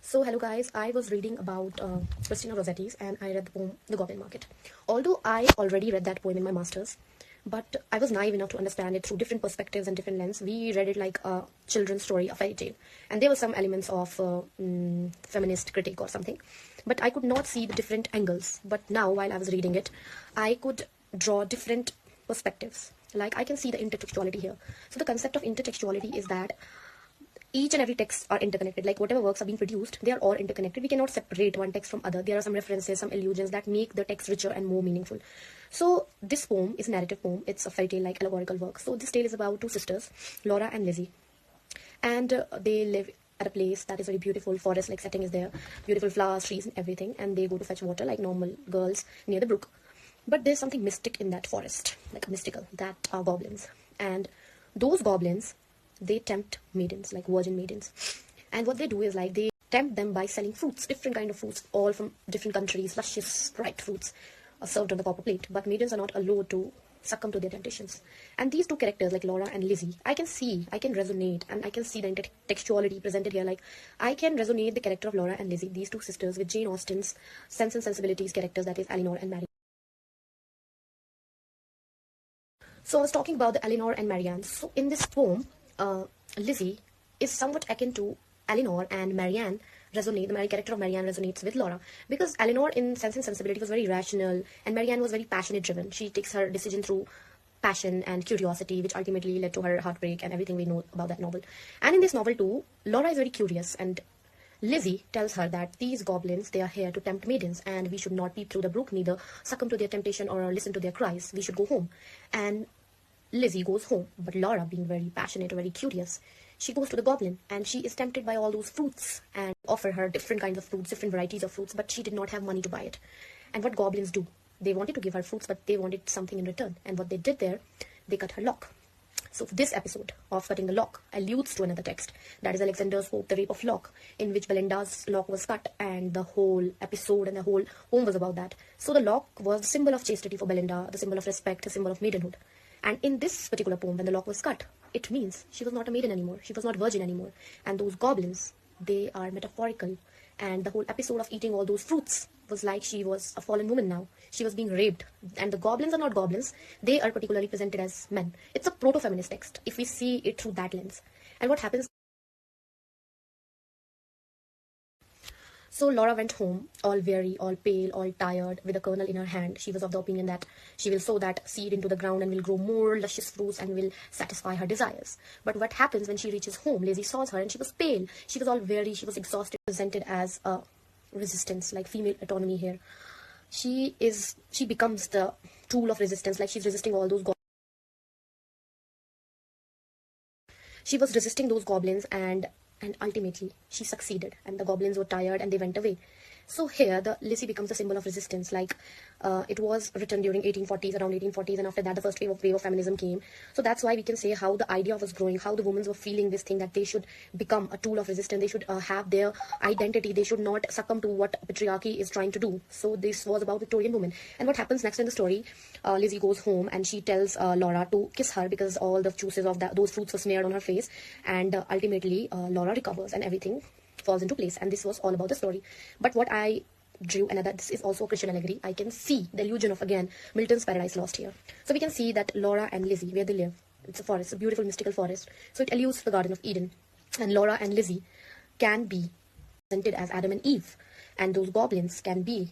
So hello guys, I was reading about Christina Rossetti's and I read the poem The Goblin Market. Although I already read that poem in my masters, but I was naive enough to understand it through different perspectives and different lenses. We read it like a children's story, a fairy tale, and there were some elements of feminist critique or something, but I could not see the different angles. But now while I was reading it, I could draw different perspectives. Like I can see the intertextuality here. So the concept of intertextuality is that each and every text are interconnected. Like whatever works are being produced, they are all interconnected. We cannot separate one text from other. There are some references, some allusions that make the text richer and more meaningful. So this poem is a narrative poem. It's a fairy tale, like allegorical work. So this tale is about two sisters, Laura and Lizzie, and they live at a place that is very beautiful. Forest like setting is there, beautiful flowers, trees and everything, and they go to fetch water like normal girls near the brook. But there's something mystic in that forest, like mystical, that are goblins. And those goblins, they tempt maidens, like virgin maidens. And what they do is like they tempt them by selling fruits, different kind of fruits, all from different countries, luscious, ripe fruits are served on the copper plate. But maidens are not allowed to succumb to their temptations. And these two characters, like Laura and Lizzie, I can resonate, and I can see the intertextuality presented here. Like I can resonate the character of Laura and Lizzie, these two sisters, with Jane Austen's Sense and Sensibilities characters, that is Eleanor and Marianne. So I was talking about the Eleanor and Marianne. So in this poem, Lizzie is somewhat akin to Eleanor, and Marianne the character of Marianne resonates with Laura, because Eleanor in Sense and Sensibility was very rational and Marianne was very passionate driven. She takes her decision through passion and curiosity, which ultimately led to her heartbreak and everything we know about that novel. And in this novel too, Laura is very curious, and Lizzie tells her that these goblins, they are here to tempt maidens, and we should not peep through the brook, neither succumb to their temptation or listen to their cries. We should go home. And Lizzie goes home, but Laura, being very passionate, very curious, she goes to the goblin, and she is tempted by all those fruits and offer her different kinds of fruits, different varieties of fruits, but she did not have money to buy it. And what goblins do, they wanted to give her fruits, but they wanted something in return. And what they did there, they cut her lock. So this episode of cutting the lock alludes to another text, that is Alexander's Pope, The Rape of Lock, in which Belinda's lock was cut, and the whole episode and the whole poem was about that. So the lock was the symbol of chastity for Belinda, the symbol of respect, the symbol of maidenhood. And in this particular poem, when the lock was cut, it means she was not a maiden anymore. She was not virgin anymore. And those goblins, they are metaphorical. And the whole episode of eating all those fruits was like she was a fallen woman now. She was being raped. And the goblins are not goblins. They are particularly presented as men. It's a proto-feminist text, if we see it through that lens. And what happens? So Laura went home, all weary, all pale, all tired, with a kernel in her hand. She was of the opinion that she will sow that seed into the ground and will grow more luscious fruits and will satisfy her desires. But what happens when she reaches home? Lizzie saws her and she was pale. She was all weary, she was exhausted, presented as a resistance, like female autonomy here. She becomes the tool of resistance, like she's resisting all those goblins. She was resisting those goblins, and ultimately she succeeded, and the goblins were tired and they went away. So here the Lizzie becomes a symbol of resistance. Like it was written during 1840s, around 1840s, and after that the first wave of feminism came. So that's why we can say how the idea was growing, how the women were feeling this thing, that they should become a tool of resistance, they should have their identity, they should not succumb to what patriarchy is trying to do. So this was about Victorian women. And what happens next in the story, Lizzie goes home and she tells Laura to kiss her, because all the juices of those fruits were smeared on her face, and ultimately Laura recovers and everything falls into place. And this was all about the story. But what I drew, another, this is also a Christian allegory, I can see the illusion of, again, Milton's Paradise Lost here. So we can see that Laura and Lizzie, where they live, it's a forest, a beautiful mystical forest, so it alludes to the Garden of Eden. And Laura and Lizzie can be presented as Adam and Eve, and those goblins can be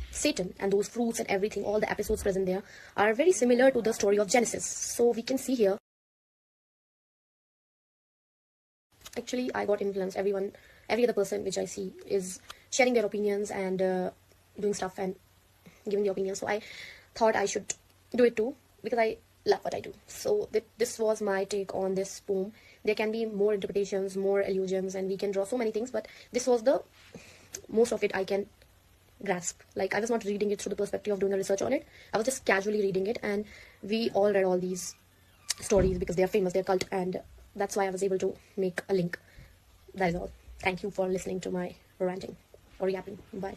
Satan, and those fruits and everything, all the episodes present there are very similar to the story of Genesis. So we can see here, actually I got influenced. Every other person which I see is sharing their opinions and doing stuff and giving their opinions. So I thought I should do it too, because I love what I do. So this was my take on this poem. There can be more interpretations, more allusions, and we can draw so many things, but this was the most of it I can grasp. Like I was not reading it through the perspective of doing a research on it. I was just casually reading it, and we all read all these stories because they are famous, they're cult, and that's why I was able to make a link. That is all. Thank you for listening to my ranting or yapping. Bye.